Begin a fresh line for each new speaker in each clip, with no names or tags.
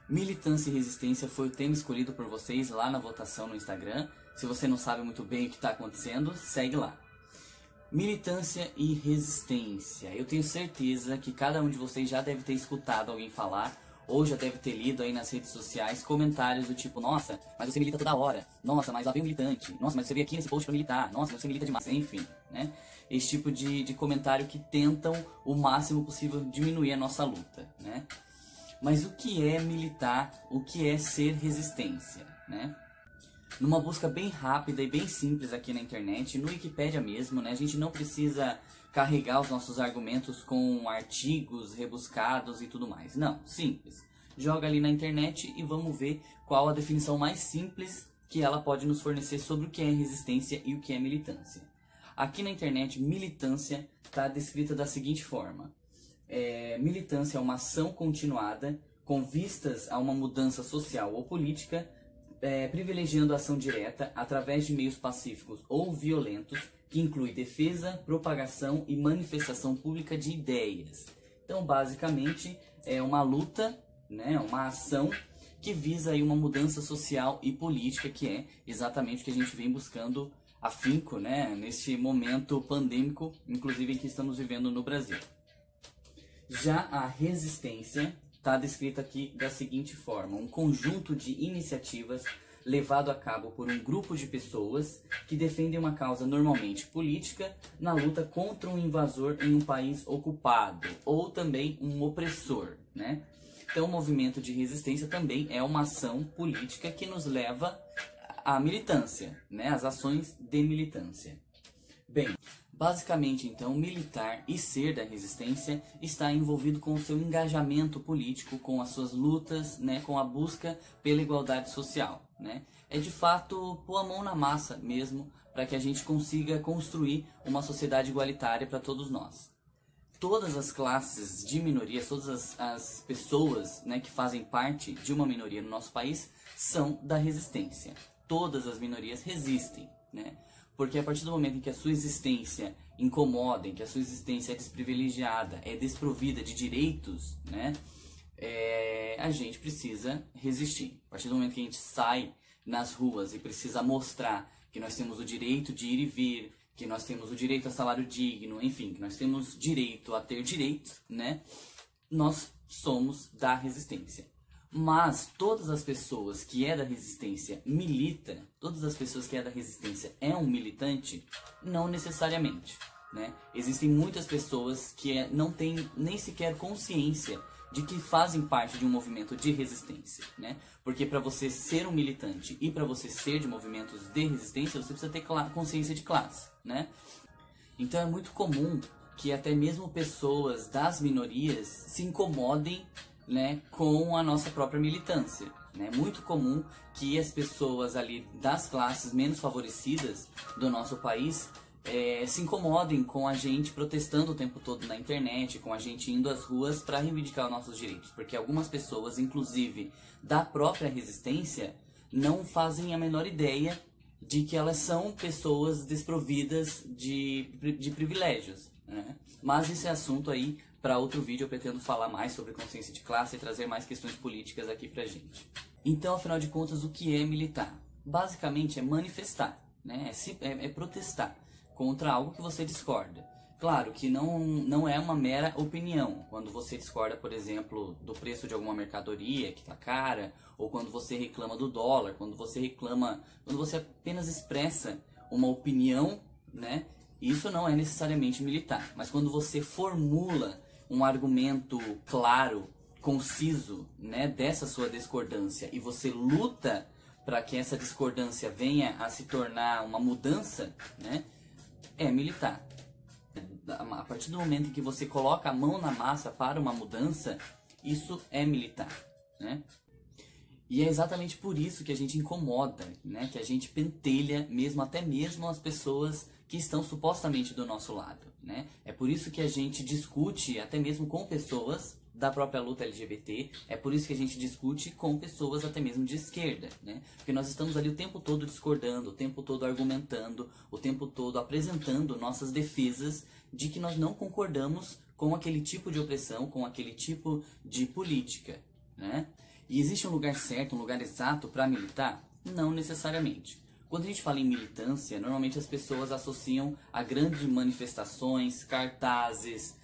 Militância e resistência foi o tema escolhido por vocês lá na votação no Instagram. Se você não sabe muito bem o que está acontecendo, segue lá. Militância e resistência. Eu tenho certeza que cada um de vocês já deve ter escutado alguém falar, ou já deve ter lido aí nas redes sociais comentários do tipo: nossa, mas você milita toda hora. Nossa, mas lá vem um militante. Nossa, mas você veio aqui nesse post pra militar. Nossa, mas você milita demais. Enfim, né? Esse tipo de comentário que tentam o máximo possível diminuir a nossa luta, né? Mas o que é militar? O que é ser resistência, né? Numa busca bem rápida e bem simples aqui na internet, no Wikipedia mesmo, né? A gente não precisa carregar os nossos argumentos com artigos rebuscados e tudo mais. Não, simples. Joga ali na internet e vamos ver qual a definição mais simples que ela pode nos fornecer sobre o que é resistência e o que é militância. Aqui na internet, militância está descrita da seguinte forma. Militância é uma ação continuada com vistas a uma mudança social ou política, privilegiando a ação direta através de meios pacíficos ou violentos, que inclui defesa, propagação e manifestação pública de ideias. Então, basicamente, é uma luta, né, uma ação que visa aí uma mudança social e política, que é exatamente o que a gente vem buscando afinco, né, neste momento pandêmico, inclusive em que estamos vivendo no Brasil. Já a resistência está descrita aqui da seguinte forma: um conjunto de iniciativas levado a cabo por um grupo de pessoas que defendem uma causa normalmente política na luta contra um invasor em um país ocupado, ou também um opressor, né? Então, o movimento de resistência também é uma ação política que nos leva à militância, né? Às ações de militância. Bem, basicamente, então, militar e ser da resistência está envolvido com o seu engajamento político, com as suas lutas, né, com a busca pela igualdade social, né? É de fato pôr a mão na massa mesmo para que a gente consiga construir uma sociedade igualitária para todos nós. Todas as classes de minorias, todas as pessoas, né, que fazem parte de uma minoria no nosso país são da resistência. Todas as minorias resistem, né? Porque a partir do momento em que a sua existência incomoda, em que a sua existência é desprivilegiada, é desprovida de direitos, né, a gente precisa resistir. A partir do momento que a gente sai nas ruas e precisa mostrar que nós temos o direito de ir e vir, que nós temos o direito a salário digno, enfim, que nós temos direito a ter direitos, né, nós somos da resistência. Mas todas as pessoas que é da resistência milita, todas as pessoas que é da resistência é um militante? Não necessariamente, né? Existem muitas pessoas que não têm nem sequer consciência de que fazem parte de um movimento de resistência, né? Porque para você ser um militante e para você ser de movimentos de resistência, você precisa ter consciência de classe, né? Então é muito comum que até mesmo pessoas das minorias se incomodem, né, com a nossa própria militância. É muito comum que as pessoas ali das classes menos favorecidas do nosso país se incomodem com a gente protestando o tempo todo na internet, com a gente indo às ruas para reivindicar os nossos direitos, porque algumas pessoas, inclusive da própria resistência, não fazem a menor ideia de que elas são pessoas desprovidas de privilégios, né? Mas esse é assunto aí para outro vídeo. Eu pretendo falar mais sobre consciência de classe e trazer mais questões políticas aqui pra gente. Então, afinal de contas, o que é militar? Basicamente é manifestar, né? É protestar contra algo que você discorda. Claro que não é uma mera opinião. Quando você discorda, por exemplo, do preço de alguma mercadoria que está cara, ou quando você reclama do dólar, quando você apenas expressa uma opinião, né? Isso não é necessariamente militar. Mas quando você formula um argumento claro, conciso, né, dessa sua discordância, e você luta para que essa discordância venha a se tornar uma mudança, né, é militar. A partir do momento em que você coloca a mão na massa para uma mudança, isso é militar, né? E é exatamente por isso que a gente incomoda, né, que a gente pentelha até mesmo as pessoas que estão supostamente do nosso lado, né? É por isso que a gente discute até mesmo com pessoas da própria luta LGBT, é por isso que a gente discute com pessoas até mesmo de esquerda, né? Porque nós estamos ali o tempo todo discordando, o tempo todo argumentando, o tempo todo apresentando nossas defesas de que nós não concordamos com aquele tipo de opressão, com aquele tipo de política, né? E existe um lugar certo, um lugar exato para militar? Não necessariamente. Quando a gente fala em militância, normalmente as pessoas associam a grandes manifestações, cartazes,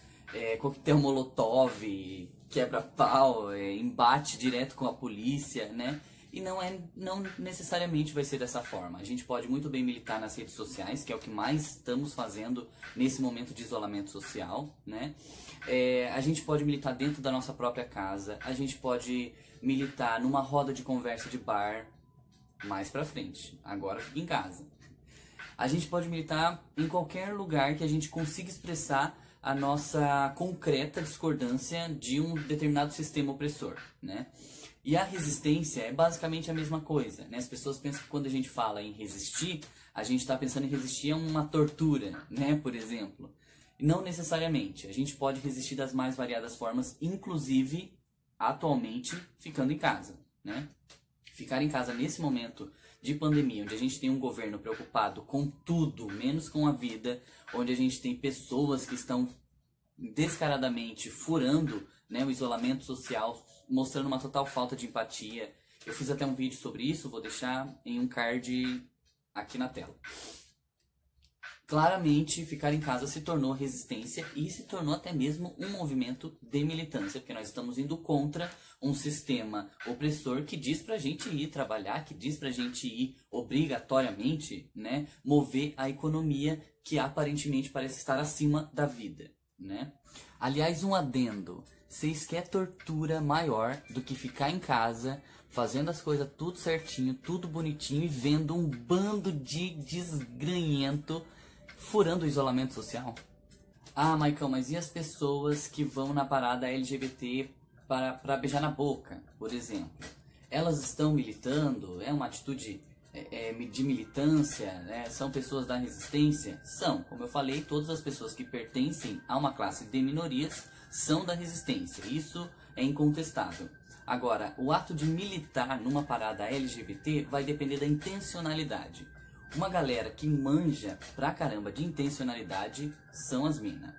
coquetel molotov, quebra-pau, embate direto com a polícia, né? E não necessariamente vai ser dessa forma. A gente pode muito bem militar nas redes sociais, que é o que mais estamos fazendo nesse momento de isolamento social, né? A gente pode militar dentro da nossa própria casa, a gente pode militar numa roda de conversa de bar, mais pra frente. Agora fica em casa. A gente pode militar em qualquer lugar que a gente consiga expressar a nossa concreta discordância de um determinado sistema opressor, né? E a resistência é basicamente a mesma coisa, né? As pessoas pensam que quando a gente fala em resistir, a gente está pensando em resistir a uma tortura, né? Por exemplo. Não necessariamente. A gente pode resistir das mais variadas formas, inclusive, atualmente, ficando em casa, né? Ficar em casa nesse momento de pandemia, onde a gente tem um governo preocupado com tudo, menos com a vida, onde a gente tem pessoas que estão descaradamente furando, né, o isolamento social, mostrando uma total falta de empatia. Eu fiz até um vídeo sobre isso, vou deixar em um card aqui na tela. Claramente, ficar em casa se tornou resistência e se tornou até mesmo um movimento de militância, porque nós estamos indo contra um sistema opressor que diz pra gente ir trabalhar, que diz pra gente ir obrigatoriamente, né, mover a economia que aparentemente parece estar acima da vida, né? Aliás, um adendo. Vocês querem tortura maior do que ficar em casa, fazendo as coisas tudo certinho, tudo bonitinho e vendo um bando de desgranhento furando o isolamento social? Ah, Maicon, mas e as pessoas que vão na parada LGBT para beijar na boca, por exemplo? Elas estão militando? É uma atitude de militância? Né? São pessoas da resistência? São. Como eu falei, todas as pessoas que pertencem a uma classe de minorias são da resistência. Isso é incontestável. Agora, o ato de militar numa parada LGBT vai depender da intencionalidade. Uma galera que manja pra caramba de intencionalidade são as minas.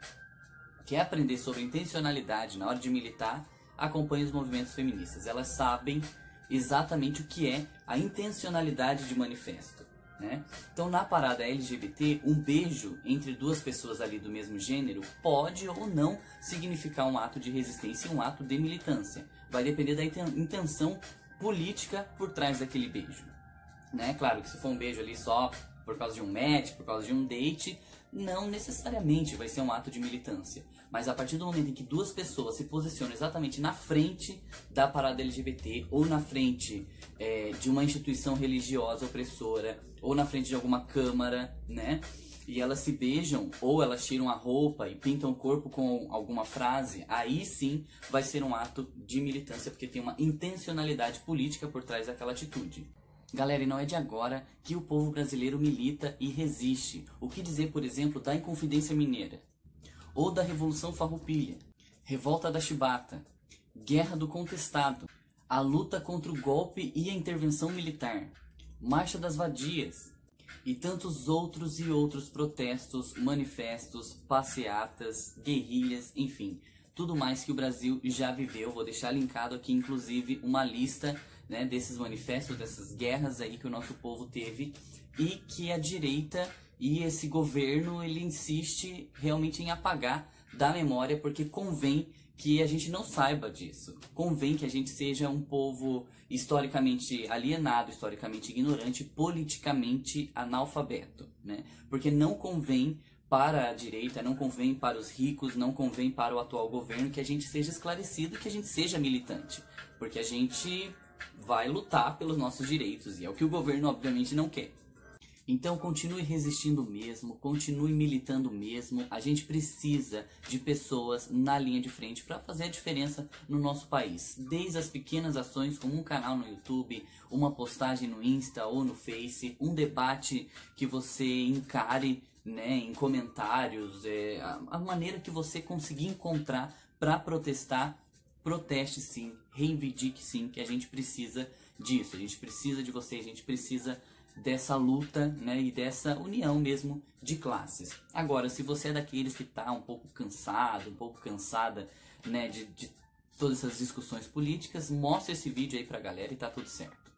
Quer aprender sobre intencionalidade na hora de militar? Acompanhe os movimentos feministas. Elas sabem exatamente o que é a intencionalidade de manifesto, né? Então, na parada LGBT, um beijo entre duas pessoas ali do mesmo gênero pode ou não significar um ato de resistência e um ato de militância. Vai depender da intenção política por trás daquele beijo, né? Claro que se for um beijo ali só por causa de um match, por causa de um date, não necessariamente vai ser um ato de militância. Mas a partir do momento em que duas pessoas se posicionam exatamente na frente da parada LGBT, ou na frente de uma instituição religiosa opressora, ou na frente de alguma câmara, né? E elas se beijam, ou elas tiram a roupa e pintam o corpo com alguma frase, aí sim vai ser um ato de militância, porque tem uma intencionalidade política por trás daquela atitude. Galera, e não é de agora que o povo brasileiro milita e resiste. O que dizer, por exemplo, da Inconfidência Mineira? Ou da Revolução Farroupilha? Revolta da Chibata? Guerra do Contestado? A luta contra o golpe e a intervenção militar? Marcha das Vadias? E tantos outros e outros protestos, manifestos, passeatas, guerrilhas, enfim. Tudo mais que o Brasil já viveu. Vou deixar linkado aqui, inclusive, uma lista, né, desses manifestos, dessas guerras aí que o nosso povo teve e que a direita e esse governo, ele insiste realmente em apagar da memória, porque convém que a gente não saiba disso. Convém que a gente seja um povo historicamente alienado, historicamente ignorante, politicamente analfabeto, né? Porque não convém para a direita, não convém para os ricos, não convém para o atual governo que a gente seja esclarecido, que a gente seja militante. Porque a gente vai lutar pelos nossos direitos e é o que o governo obviamente não quer. Então continue resistindo mesmo, continue militando mesmo. A gente precisa de pessoas na linha de frente para fazer a diferença no nosso país. Desde as pequenas ações como um canal no YouTube, uma postagem no Insta ou no Face, um debate que você encare, né, em comentários, a maneira que você conseguir encontrar para protestar. Proteste sim, reivindique sim, que a gente precisa disso, a gente precisa de vocês, a gente precisa dessa luta, né, e dessa união mesmo de classes. Agora, se você é daqueles que está um pouco cansado, um pouco cansada, né, de todas essas discussões políticas, mostre esse vídeo aí pra galera e tá tudo certo.